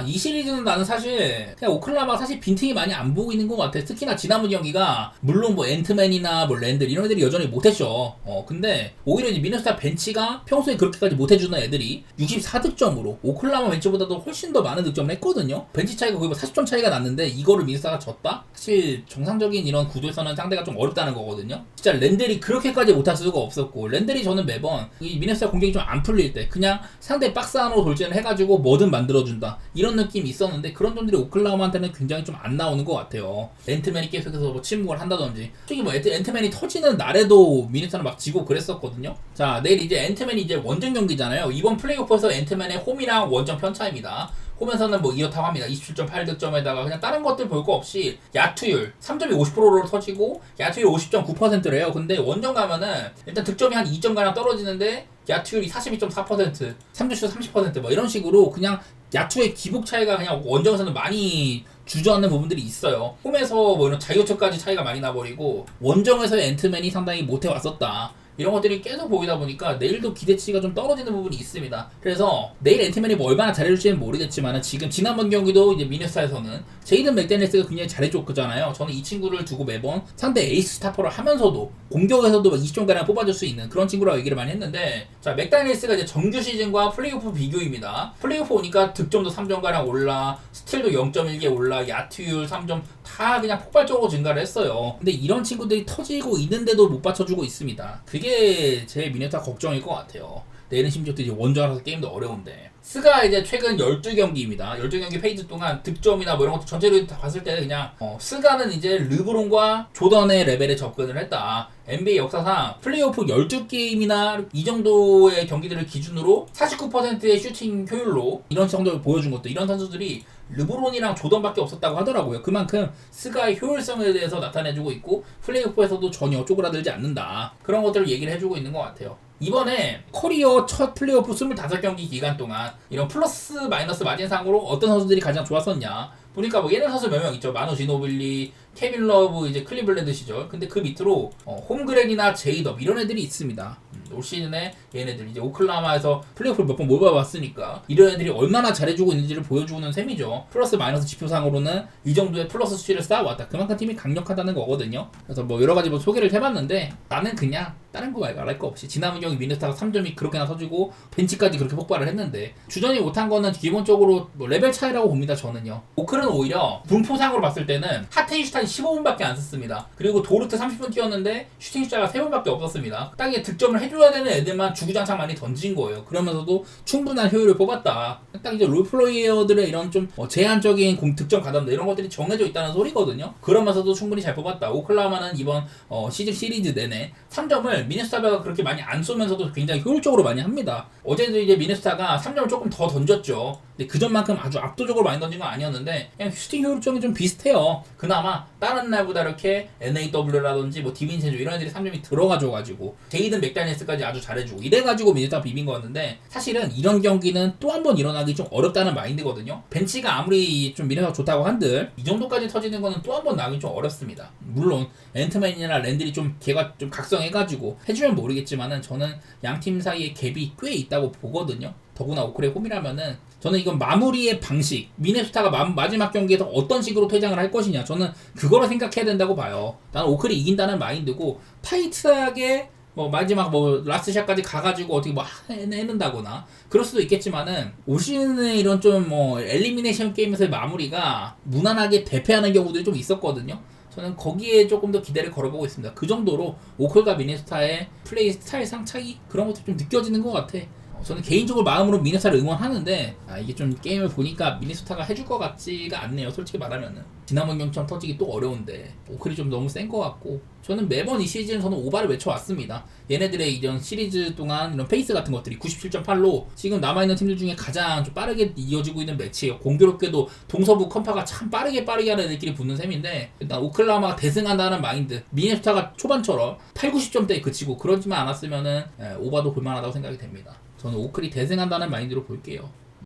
이 시리즈는 나는 사실 그냥 오클라호마가 사실 빈틈이 많이 안 보고 있는 것 같아. 특히나 지난번 경기가 물론 뭐 앤트맨이나 뭐 랜들 이런 애들이 여전히 못했죠. 근데 오히려 이제 미네소타 벤치가 평소에 그렇게까지 못해주는 애들이 64득점으로 오클라호마 벤치보다도 훨씬 더 많은 득점을 했거든요. 벤치 차이가 거의 뭐 40점 차이가 났는데 이거를 미네소타가 졌다? 사실 정상적인 이런 구도에서는 상대가 좀 어렵다는 거거든요. 진짜 랜들이 그렇게까지 못할 수가 없었고, 랜들이 저는 매번 이 미네소타 공격이 좀 안 풀릴 때 그냥 상대 박스 안으로 돌진을 해가지고 뭐든 만들어준다, 이런 느낌이 있었는데 그런 점들이 오클라호마한테는 굉장히 좀 안 나오는 것 같아요. 앤트맨이 계속해서 뭐 침묵을 한다든지, 솔직히 뭐 앤트맨이 터지는 날에도 미네소타는 막 지고 그랬었거든요. 자, 내일 이제 앤트맨이 이제 원정 경기잖아요. 이번 플레이오프에서 앤트맨의 홈이랑 원정 편차입니다. 홈에서는 뭐 이렇다고 합니다. 27.8득점에다가 그냥 다른 것들 볼 거 없이 야투율 3점이 50%로 터지고 야투율 50.9%래요. 근데 원정 가면은 일단 득점이 한 2점가량 떨어지는데 야투율이 42.4%, 3점슛 30%, 뭐 이런 식으로 그냥 야투의 기복 차이가 그냥 원정에서는 많이 주저앉는 부분들이 있어요. 홈에서 뭐 이런 자유투까지 차이가 많이 나버리고 원정에서의 앤트맨이 상당히 못해왔었다, 이런 것들이 계속 보이다 보니까 내일도 기대치가 좀 떨어지는 부분이 있습니다. 그래서 내일 앤트맨이 뭐 얼마나 잘해줄지는 모르겠지만 지금 지난번 경기도 이제 미네소타에서는 제이든 맥데니스가 굉장히 잘해줬잖아요. 저는 이 친구를 두고 매번 상대 에이스 스타퍼를 하면서도 공격에서도 20점가량 뽑아줄 수 있는 그런 친구라고 얘기를 많이 했는데, 자, 맥데니스가 이제 정규 시즌과 플레이오프 비교입니다. 플레이오프 오니까 득점도 3점가량 올라, 스틸도 0.1개 올라, 야투율 3점 다 그냥 폭발적으로 증가를 했어요. 근데 이런 친구들이 터지고 있는데도 못 받쳐주고 있습니다. 그게 제 미네소타 걱정일 것 같아요. 내일은 심지어 또 이제 원정이라서 게임도 어려운데. 스가 이제 최근 12경기입니다. 12경기 페이지 동안 득점이나 뭐 이런 것도 전체로 다 봤을 때 그냥 스가는 이제 르브론과 조던의 레벨에 접근을 했다. NBA 역사상 플레이오프 12게임이나 이 정도의 경기들을 기준으로 49%의 슈팅 효율로 이런 정도를 보여준 것도, 이런 선수들이 르브론이랑 조던밖에 없었다고 하더라고요. 그만큼 스가의 효율성에 대해서 나타내주고 있고 플레이오프에서도 전혀 쪼그라들지 않는다, 그런 것들을 얘기를 해주고 있는 것 같아요. 이번에 커리어 첫 플레이오프 25경기 기간 동안 이런 플러스 마이너스 마진상으로 어떤 선수들이 가장 좋았었냐 보니까 뭐 예능 선수 몇 명 있죠. 마누 지노빌리, 케빈 러브, 이제 클리블랜드 시절. 근데 그 밑으로 홈그랜이나 제이덥 이런 애들이 있습니다. 올 시즌에 얘네들 이제 오클라호마에서 플레이오프를 몇 번 몰아봤으니까 이런 애들이 얼마나 잘해주고 있는지를 보여주는 셈이죠. 플러스 마이너스 지표상으로는 이 정도의 플러스 수치를 쌓아왔다. 그만큼 팀이 강력하다는 거거든요. 그래서 뭐 여러 가지 뭐 소개를 해봤는데 나는 그냥 다른 거 말할 거 없이 지난번 경기 미네소타가 3점이 그렇게나 터지고 벤치까지 그렇게 폭발을 했는데 주전이 못한 거는 기본적으로 뭐 레벨 차이라고 봅니다. 저는요. 오클은 오히려 분포상으로 봤을 때는 하테인슈타인 15분밖에 안 썼습니다. 그리고 도르트 30분 뛰었는데 슈팅 숫자가 3번밖에 없었습니다. 딱 이게 득점을 해줘야 되는 애들만 주구장창 많이 던진 거예요. 그러면서도 충분한 효율을 뽑았다. 딱 이제 롤플레이어들의 이런 좀 제한적인 득점 가담들 이런 것들이 정해져 있다는 소리거든요. 그러면서도 충분히 잘 뽑았다. 오클라호마는 이번 시즌 시리즈 내내 3점을 미네소타가 그렇게 많이 안 쏘면서도 굉장히 효율적으로 많이 합니다. 어제도 이제 미네소타가 3점을 조금 더 던졌죠. 근데 그 전만큼 아주 압도적으로 많이 던진 건 아니었는데 그냥 슈팅 효율성이 좀 비슷해요. 그나마 다른 날보다 이렇게 NAW라든지 뭐 디빈센조 이런 애들이 3점이 들어가줘가지고 제이든 맥다니엘스까지 아주 잘해주고 이래가지고 미네소타가 비빈 거였는데, 사실은 이런 경기는 또 한 번 일어나기 좀 어렵다는 마인드거든요. 벤치가 아무리 좀 미네소타가 좋다고 한들 이 정도까지 터지는 거는 또 한 번 나오기 좀 어렵습니다. 물론 앤트맨이나 랜들이 좀 걔가 좀 각성해가지고 해주면 모르겠지만은 저는 양팀 사이에 갭이 꽤 있다고 보거든요. 더구나 오클의 홈이라면은 저는 이건 마무리의 방식, 미네소타가 마지막 경기에서 어떤 식으로 퇴장을 할 것이냐, 저는 그거를 생각해야 된다고 봐요. 나는 오클이 이긴다는 마인드고 타이트하게 뭐 마지막 뭐 라스트샷까지 가가지고 어떻게 뭐 해낸다거나 그럴 수도 있겠지만은 올 시즌에 이런 좀 뭐 엘리미네이션 게임에서의 마무리가 무난하게 대패하는 경우들이 좀 있었거든요. 저는 거기에 조금 더 기대를 걸어보고 있습니다. 그 정도로 오클과 미네소타의 플레이 스타일상 차이 그런 것도 좀 느껴지는 것 같아. 저는 개인적으로 마음으로 미네소타를 응원하는데 이게 좀 게임을 보니까 미네소타가 해줄 것 같지가 않네요. 솔직히 말하면은 지난번 경기처럼 터지기 또 어려운데 오클이 좀 너무 센 것 같고 저는 매번 이 시즌 저는 오바를 외쳐왔습니다. 얘네들의 이런 시리즈 동안 이런 페이스 같은 것들이 97.8로 지금 남아있는 팀들 중에 가장 좀 빠르게 이어지고 있는 매치예요. 공교롭게도 동서부 컴파가 참 빠르게 하는 애들끼리 붙는 셈인데 일단 오클라호마가 대승한다는 마인드 미네소타가 초반처럼 8, 90점대에 그치고 그러지만 않았으면은 오바도 볼만하다고 생각이 됩니다. 저는 오클이 대승한다는 마인드로 볼게요.